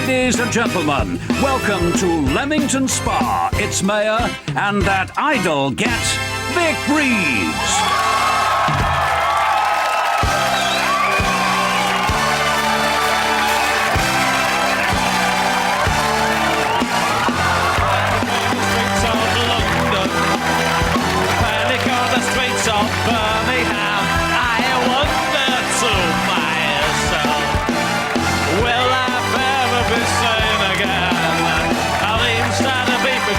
Ladies and gentlemen, welcome to Leamington Spa, its mayor, and that idol get, Vic Reeves.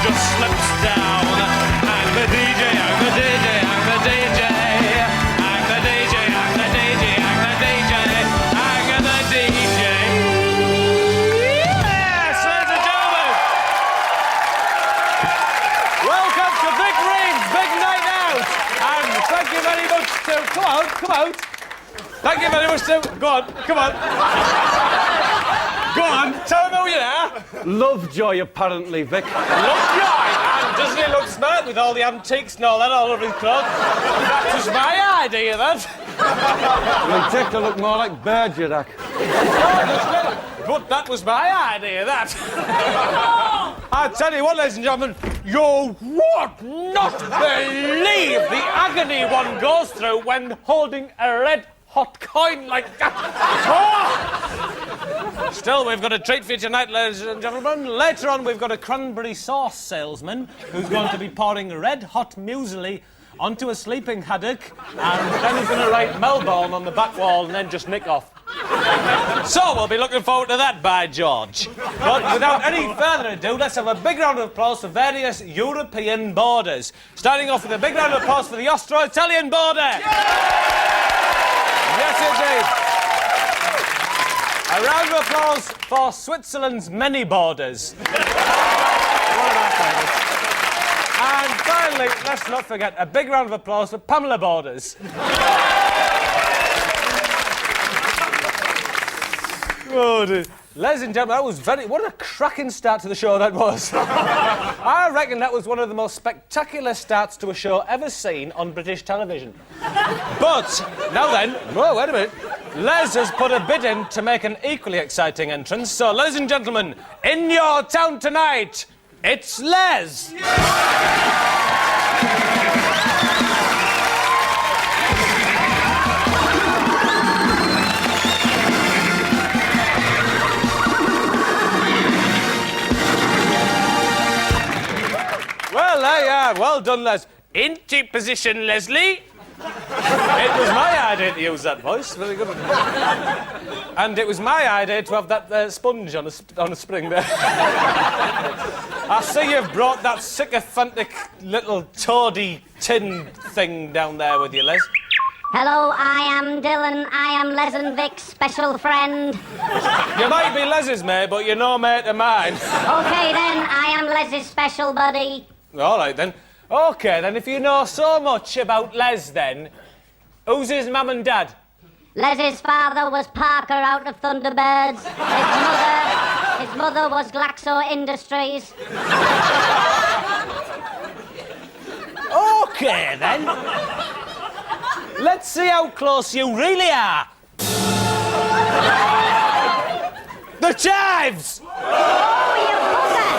Slips down. I'm the DJ, I'm the DJ, I'm the DJ. I'm the DJ, I'm the DJ, I'm the DJ. I'm the DJ. Yes, ladies and gentlemen. Welcome to Vic Reeves' big night out. And thank you very much to... Come out. Thank you very much to... Go on, come on. Go on, tell me who you are. Lovejoy, apparently, Vic. Lovejoy? And doesn't he look smart with all the antiques and all that all over his clothes? That was my idea, that. Well, Dick to look more like Bergerac. But that was my idea, that. I tell you what, ladies and gentlemen, you would not believe the agony one goes through when holding a red-hot coin like that. Oh! Still, we've got a treat for you tonight, ladies and gentlemen. Later on, we've got a cranberry sauce salesman who's going to be pouring red-hot muesli onto a sleeping haddock, and then he's going to write Melbourne on the back wall and then just nick off. So, we'll be looking forward to that, by George. But without any further ado, let's have a big round of applause for various European borders. Starting off with a big round of applause for the Austro-Italian border. Yes, indeed. A round of applause for Switzerland's many borders. One of my favourites. And finally, let's not forget, a big round of applause for Pamela Borders. Oh, dear. Ladies and gentlemen, that was what a cracking start to the show that was. I reckon that was one of the most spectacular starts to a show ever seen on British television. But, now then, whoa, wait a minute. Les has put a bid in to make an equally exciting entrance. So, ladies and gentlemen, in your town tonight, it's Les. Well, there you are. Well done, Les. Into position, Leslie. It was my idea to use that voice. Very good. And it was my idea to have that sponge on a spring there. I see you've brought that sycophantic little toady tin thing down there with you, Les. Hello, I am Dylan. I am Les and Vic's special friend. You might be Les's mate, but you're no mate of mine. OK, then. I am Les's special buddy. All right, then. OK, then, if you know so much about Les, then, who's his mum and dad? Les's father was Parker out of Thunderbirds. His mother was Glaxo Industries. OK, then. Let's see how close you really are. The chives! Oh, you bugger!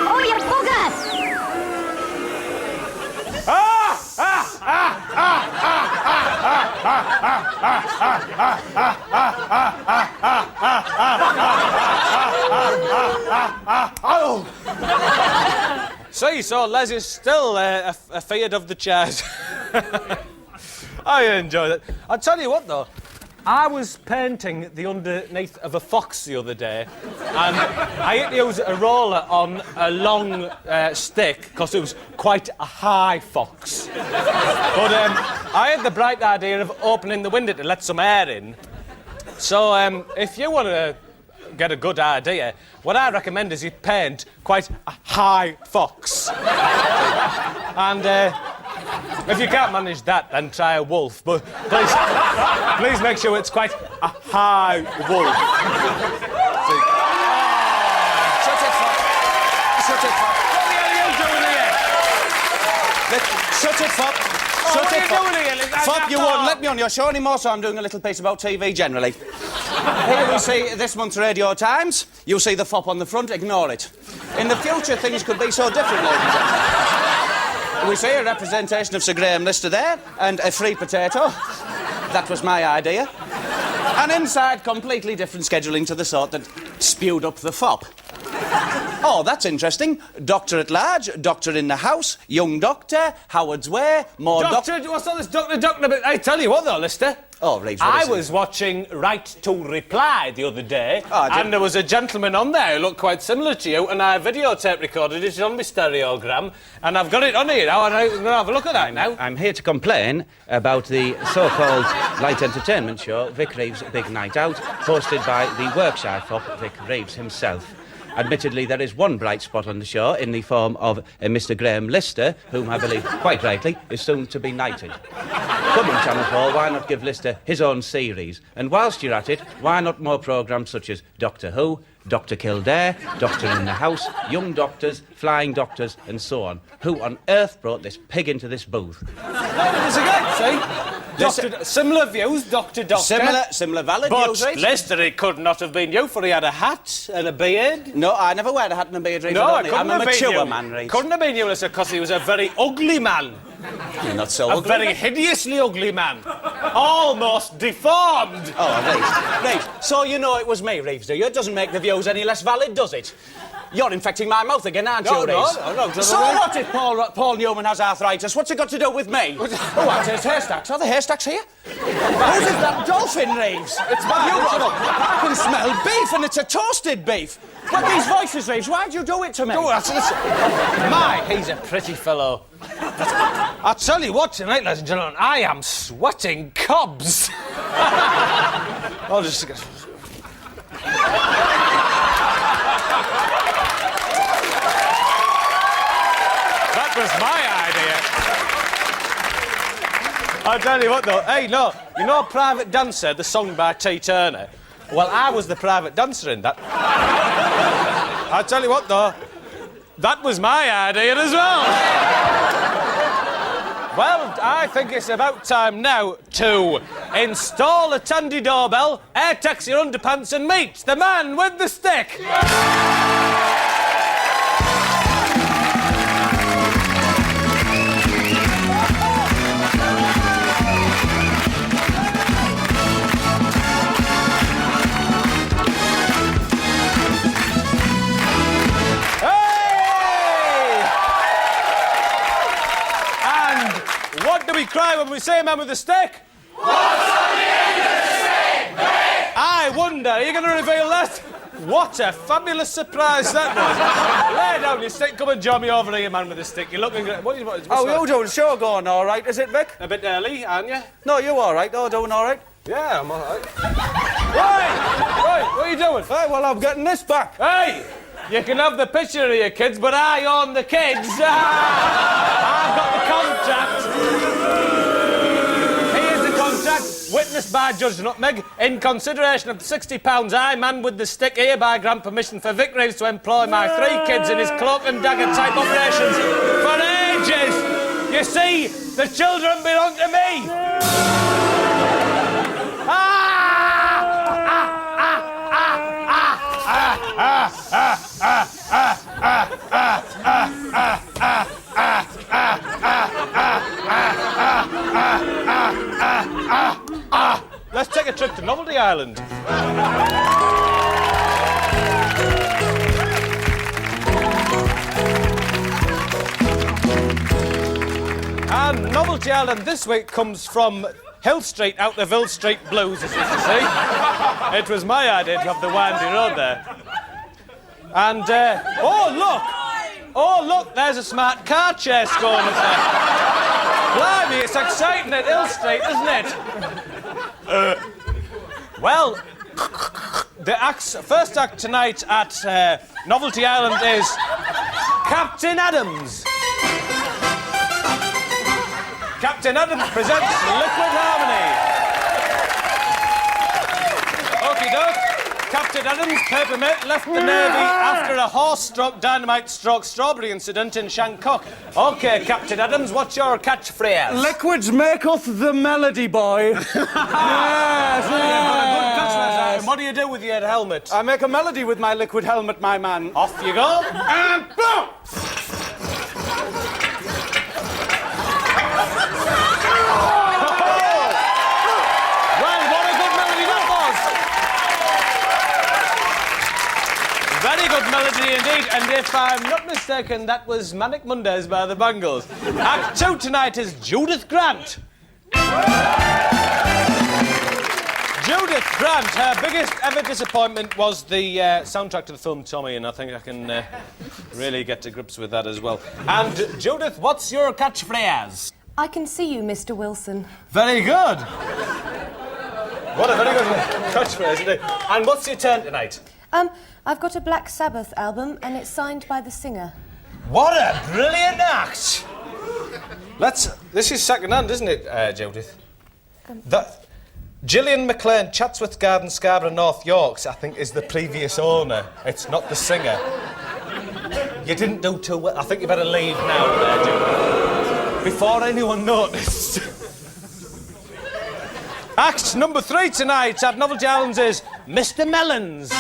Oh, you bugger! See, so Les is still afeared of the chairs. I enjoyed it. I'll tell you what, though. I was painting the underneath of a fox the other day, and I had to use a roller on a long stick because it was quite a high fox. But I had the bright idea of opening the window to let some air in. So if you want to get a good idea, what I recommend is you paint quite a high fox. And if you can't manage that, then try a wolf. But please make sure it's quite a high wolf. Shut it, Fop. Shut it, Fop. What the hell are you doing here? Shut it, Fop. What are you doing here? Fop, you won't let me on your show anymore, so I'm doing a little piece about TV generally. Here we see this month's Radio Times. You see the fop on the front, ignore it. In the future, things could be so different, ladies and gentlemen. We see a representation of Sir Graham Lister there, and a free potato. That was my idea. And inside, completely different scheduling to the sort that spewed up the fop. Oh, that's interesting. Doctor at large, doctor in the house, young doctor, Howard's Way, more Doctor, what's all this doctor bit? I tell you what, though, Lister. Oh, Reeves, I was watching Right to Reply the other day, Oh, and there was a gentleman on there who looked quite similar to you, and I videotape recorded it on my stereogram, and I've got it on here now, and I'm going to have a look at that now. I'm here to complain about the so-called light entertainment show, Vic Reeves' Big Night Out, hosted by the Workshire fop, Vic Reeves himself. Admittedly, there is one bright spot on the show in the form of Mr. Graham Lister, whom I believe, quite rightly, is soon to be knighted. Coming, Channel 4, why not give Lister his own series? And whilst you're at it, why not more programmes such as Doctor Who, Dr. Kildare, Doctor in the House, Young Doctors, Flying Doctors, and so on? Who on earth brought this pig into this booth? There it is again, see? Doctor, similar views, Doctor. Similar valid But, views, Reeves. Lister, it could not have been you, for he had a hat and a beard. No, I never wear a hat and a beard, Reeves. No, I it don't. couldn't I'm a have been mature you. man, Reeves. Couldn't have been you, Lister, because he was a very ugly man. You're not so A ugly. very hideously ugly man. Almost deformed. Oh, Reeves. So you know it was me, Reeves, do you? It doesn't make the views any less valid, does it? You're infecting my mouth again, aren't you, Reeves? No. So what if Paul Newman has arthritis? What's it got to do with me? Oh, that's his haystacks. Are the haystacks here? Who's that dolphin, Reeves? It's my I can smell beef, and it's a toasted beef. But these voices, Reeves, why'd you do it to me? Oh, he's a pretty fellow. I'll tell you what tonight, ladies and gentlemen, I am sweating cobs. I'll just... That was my idea. I'll tell you what, though. Hey, no, you know Private Dancer, the song by T. Turner? Well, I was the private dancer in that. I'll tell you what, though. That was my idea as well. Well, I think it's about time now to install a Tandy doorbell, air taxi your underpants and meet the man with the stick. What do we cry when we say man with a stick? What's on the end of the stick, mate? I wonder, are you going to reveal that? What a fabulous surprise that was. Lay down your stick, come and join me over here, man with a stick. You're looking great. What You doing? Show going all right, is it, Vic? A bit early, aren't you? No, you all right? Oh, doing all right? Yeah, I'm all right. Right, what are you doing? Hey, well, I'm getting this back. Hey, you can have the picture of your kids, but I own the kids. I've got the contract. Here's the contract, witnessed by Judge Nutmeg. In consideration of £60, I, man with the stick, hereby grant permission for Vic Reeves to employ my 3 kids in his cloak and dagger type operations for ages. You see, the children belong to me. Let's take a trip to Novelty Island. And Novelty Island this week comes from Hill Street out of Hill Street Blues, as you can see. It was my idea to have the windy road there. And, oh, look, there's a smart car chase going up there. Blimey, it's exciting at Hill Street, isn't it? Well, the first act tonight at Novelty Island is Captain Adams. Captain Adams presents Liquid Harmony. Okie doke. Captain Adams, papermate, left the Navy after a horse-struck dynamite-struck strawberry incident in Shanghai. OK, Captain Adams, what's your catchphrase? Liquids maketh the melody, boy. Yes, Good catchphrase. And what do you do with your helmet? I make a melody with my liquid helmet, my man. Off you go. And boom! Well, what a good melody that was. Very good melody indeed, and if I'm not mistaken, that was Manic Mondays by the Bangles. Act 2 tonight is Judith Grant. Judith Grant, her biggest ever disappointment was the soundtrack to the film Tommy, and I think I can really get to grips with that as well. And Judith, what's your catchphrase? I can see you, Mr. Wilson. Very good. What a very good catchphrase indeed. And what's your turn tonight? I've got a Black Sabbath album, and it's signed by the singer. What a brilliant act! This is second-hand, isn't it, Judith? Gillian MacLaine, Chatsworth Garden, Scarborough, North Yorks, I think, is the previous owner. It's not the singer. You didn't do too well. I think you better leave now, Judith. Before anyone noticed. Act number 3 tonight at Novelty Islands is Mr. Mellons.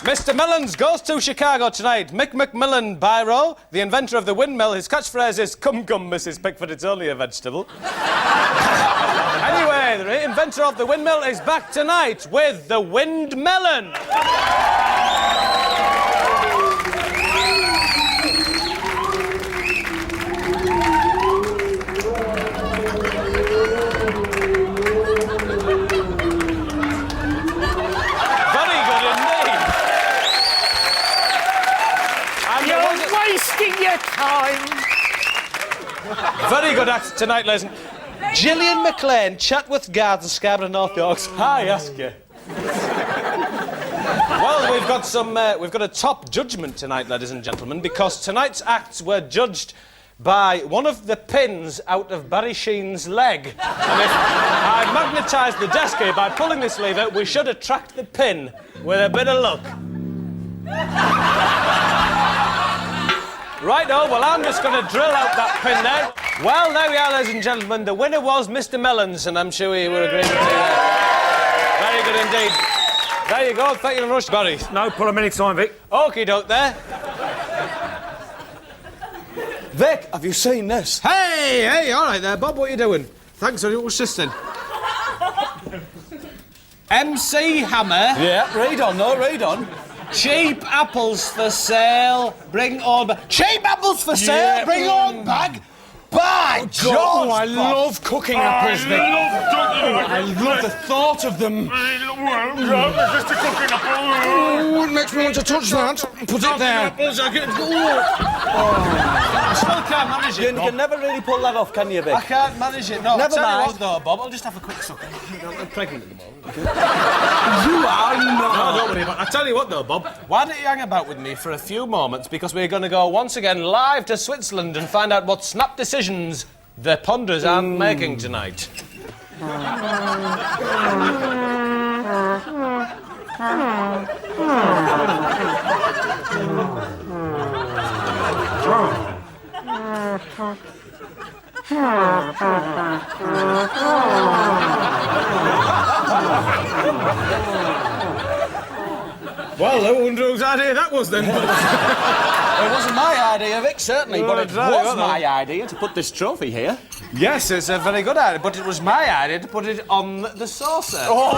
Mr. Mellons goes to Chicago tonight. Mick McMillan Biro, the inventor of the windmill, his catchphrase is, "Come, come, Mrs. Pickford, it's only a vegetable." Anyway, the inventor of the windmill is back tonight with the Windmelon. Very good act tonight, ladies and Gillian MacLaine, Chatworth Gardens, Scarborough, North Yorks. Hi, ask you. Well, we've got a top judgment tonight, ladies and gentlemen, because tonight's acts were judged by one of the pins out of Barry Sheen's leg. And if I magnetised the desk here by pulling this lever, we should attract the pin with a bit of luck. Righto, well, I'm just going to drill out that pin there. Well, there we are, ladies and gentlemen. The winner was Mr. Mellons, and I'm sure you will agree with me. Very good indeed. There you go. Thank you very much, Barry. No problem anytime, Vic. Okie doke there. Vic, have you seen this? Hey, all right there, Bob. What are you doing? Thanks very much, sister. MC Hammer. Yeah, read on, though, read on. Cheap apples for sale. Bring on bag. Cheap apples for sale. Yeah. Bring on bag. By George! Oh, I love cooking apples, Vic. I love the thought of them. Oh, it makes me want to touch that. Put it there. I still can't manage it. You can never really pull that off, can you, Vic? I can't manage it. No, Never tell you mind. what, though, Bob. I'll just have a quick suck. I'm pregnant at the moment. You are No, not. don't worry about it. I tell you what, though, Bob. Why don't you hang about with me for a few moments, because we're going to go once again live to Switzerland and find out what snap decisions the Ponders aren't making tonight. Well, I wonder whose idea that was then. It wasn't my idea, Vic, certainly, but it right, was my idea to put this trophy here. Yes, it's a very good idea, but it was my idea to put it on the saucer. Ruined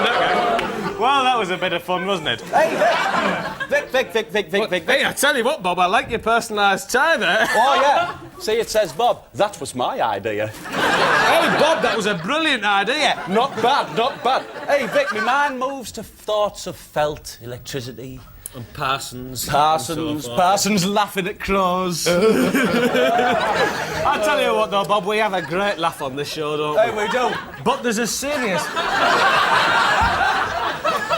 that game. Well, that was a bit of fun, wasn't it? Hey, Vic. Hey, I tell you what, Bob, I like your personalised tie there. Oh, yeah. See, it says Bob. That was my idea. Hey, Bob, that was a brilliant idea. Not bad, not bad. Hey, Vic, my mind moves to thoughts of felt, electricity. And Parsons. Parsons laughing at crows. I tell you what, though, Bob, we have a great laugh on this show, don't we? Hey, we do. But there's a serious...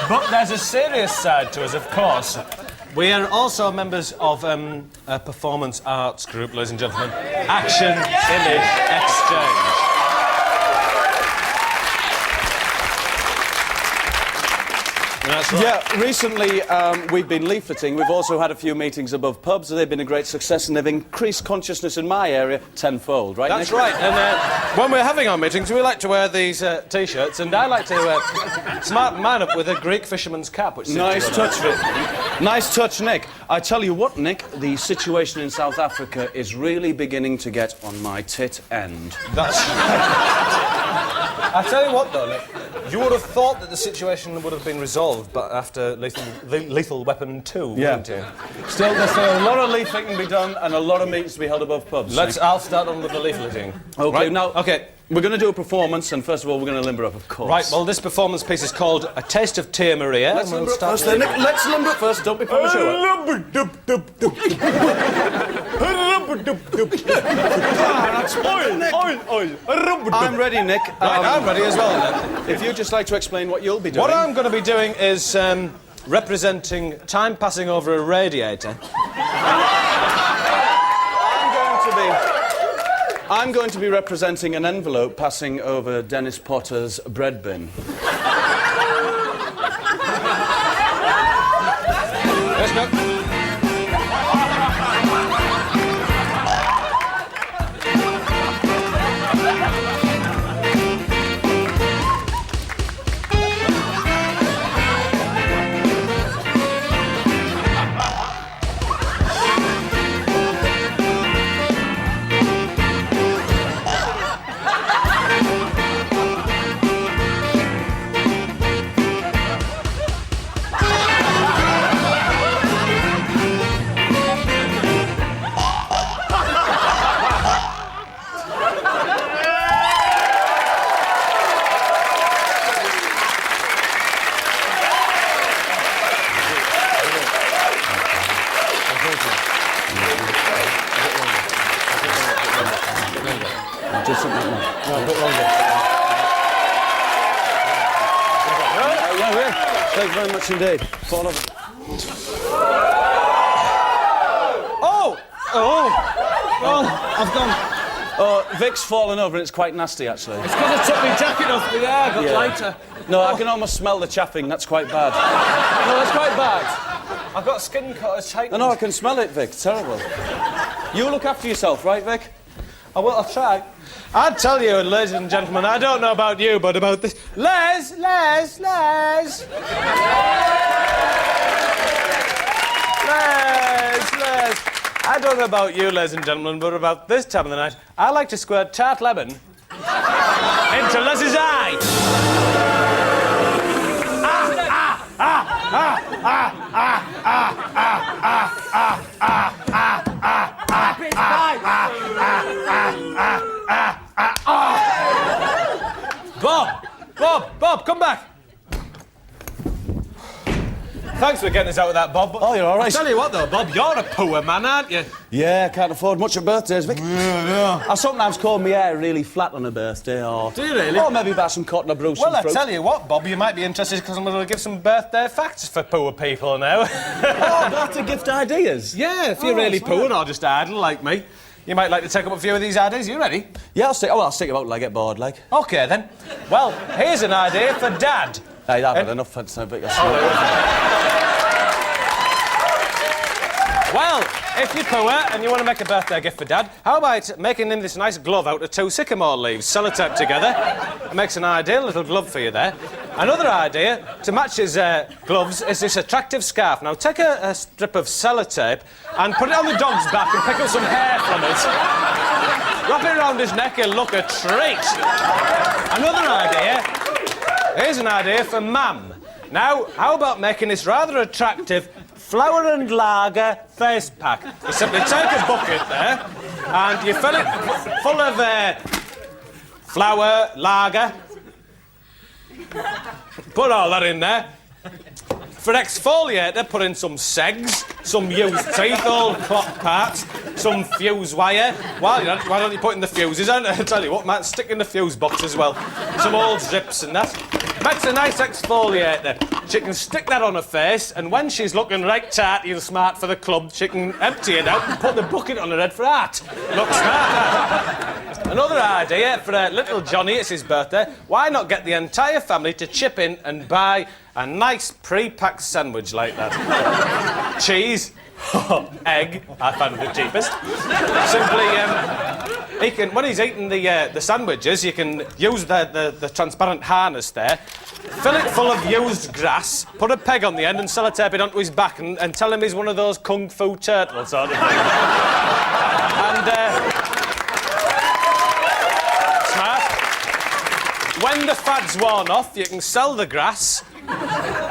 But there's a serious side to us, of course. We are also members of a performance arts group, ladies and gentlemen. Action Image Exchange. That's right. Yeah, recently we've been leafleting. We've also had a few meetings above pubs. They've been a great success and they've increased consciousness in my area tenfold, right, That's Nick? right. And when we're having our meetings, we like to wear these T-shirts, and I like to smarten mine up with a Greek fisherman's cap, which... Nice touch, Vic. Nice touch, Nick. I tell you what, Nick, the situation in South Africa is really beginning to get on my tit end. That's... I tell you what, though, Nick, you would have thought that the situation would have been resolved, but after Lethal Weapon 2, wouldn't you? Still, there's still a lot of leafleting to be done and a lot of meetings to be held above pubs. I'll start on with the leafleting. Okay, right? now... Okay. We're going to do a performance, and first of all, we're going to limber up, of course. Right, well, this performance piece is called A Taste of Tia Maria. Let's limber up first, then, Nick. Let's limber up first. Don't be premature. I'm ready, Nick. I'm ready as well, then. If you'd just like to explain what you'll be doing. What I'm going to be doing is representing time passing over a radiator. I'm going to be representing an envelope passing over Dennis Potter's bread bin. Let's go. Just something like that. No, a bit longer. Thank you very much indeed. Fall over. I've gone. Oh, Vic's fallen over and it's quite nasty, actually. It's because I took my jacket off the air, got lighter. No, I can almost smell the chaffing. That's quite bad. No, that's quite bad. I've got skin cutters tightened. No, I can smell it, Vic. It's terrible. You look after yourself, right, Vic? I will, I'll try. I'd tell you, ladies and gentlemen, I don't know about you, but about this... Les! I don't know about you, ladies and gentlemen, but about this time of the night, I like to squirt tart lemon into Les's eye. Bob, come back. Thanks for getting us out of that, Bob. Oh, you're all right. I tell you what, though, Bob, you're a poor man, aren't you? Yeah, can't afford much at birthdays, Vic. Yeah. I sometimes call my hair really flat on a birthday, or... Do you really? Or maybe buy some cotton or brew some Well, I fruit. tell you what, Bob, you might be interested because I'm going to give some birthday facts for poor people now. Oh, birthday gift ideas? Yeah, if you're really poor or just idle like me, you might like to take up a few of these ideas. You ready? Yeah, I'll stick about till I get bored, like. OK, then. Well, here's an idea for Dad. Hey, I've had enough fun tonight, but yes. Well, if you're poor and you want to make a birthday gift for Dad, how about making him this nice glove out of 2 sycamore leaves, sellotaped together? It makes an ideal little glove for you there. Another idea to match his gloves is this attractive scarf. Now, take a strip of sellotape and put it on the dog's back and pick up some hair from it. Wrap it around his neck and look a treat. Another idea, here's an idea for Mam. Now, how about making this rather attractive flour and lager face pack? You simply take a bucket there and you fill it full of flour, lager. Put all that in there. For exfoliator, put in some segs, some used teeth, old clock parts, some fuse wire. Why don't you put in the fuses? I tell you what, man, stick in the fuse box as well. Some old zips and that. Makes a nice exfoliator. She can stick that on her face, and when she's looking right tarty and smart for the club, she can empty it out and put the bucket on her head for art. Looks smart, that. Another idea for little Johnny, it's his birthday. Why not get the entire family to chip in and buy a nice pre-packed sandwich like that? Cheese, egg, I found the cheapest. Simply, he can, when he's eating the sandwiches, you can use the transparent harness there, fill it full of used grass, put a peg on the end and sellotape it onto his back and tell him he's one of those kung fu turtles sort of thing. And, smart. When the fad's worn off, you can sell the grass,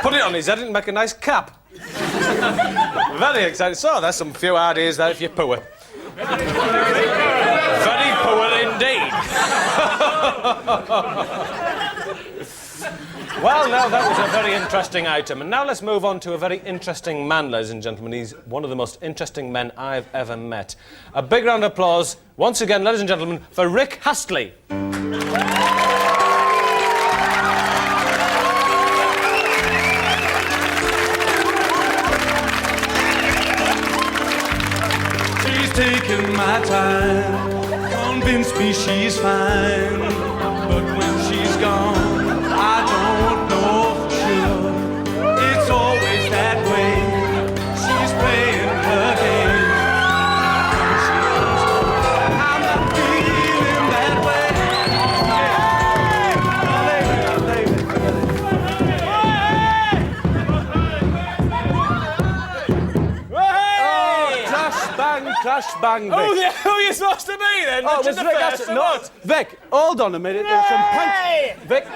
put it on his head and make a nice cap. Very exciting. So, there's some few ideas there if you're poor. Very poor indeed. Well, now that was a very interesting item. And now let's move on to a very interesting man, ladies and gentlemen. He's one of the most interesting men I've ever met. A big round of applause, once again, ladies and gentlemen, for Rick Astley. She's taken my time, convinced me she's fine, but when she's gone, I don't know for sure. It's always that way. She's playing her game. I'm not feeling that Hey! Crash bang, Vic. Who are you supposed to be then? Oh, it was Vic Astley. No, Vic, hold on a minute. There's some Vic,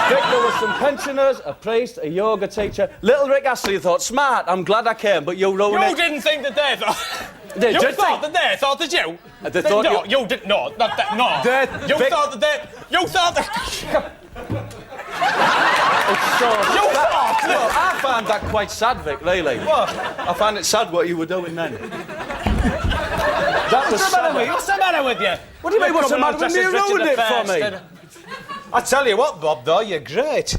there were some pensioners, a priest, a yoga teacher. Little Rick Astley thought, smart, I'm glad I came, but you ruined it. You didn't think that they thought... They you did thought think... that they thought that you... They thought no, you... you did not. Not that... No. You Vic... thought that they... You thought that... It's so... You thought... Well, I find that quite sad, Vic, really. What? I find it sad what you were doing then. That was sad. What's the matter with you? What do you mean, what's the matter with me? You ruined it for me. I tell you what, Bob, though, you're great.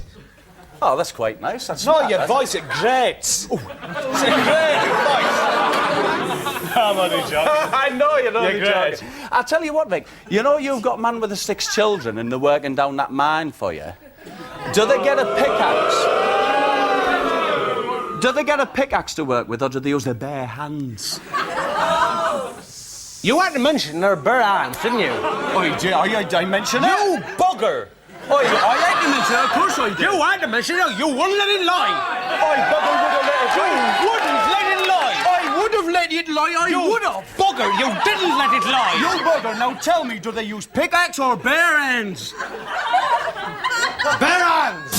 Oh, that's quite nice. That's No, smart, your that's- voice, it grates. It's a great voice. I'm only joking. I know you're only You're great. joking. I'll tell you what, Vic. You know you've got man with the 6 children and they're working down that mine for you. Do they get a pickaxe? Do they get a pickaxe to work with, or do they use their bare hands? You had to mention their bare hands, didn't you? I mentioned it. You bugger! I had to mention it, of course I did. You had to mention it, you wouldn't let it lie! Bugger would have let it go. You wouldn't let it lie! I would have let it lie, You would have. Bugger, you didn't let it lie! You bugger, now tell me, do they use pickaxe or bare hands? Bare hands!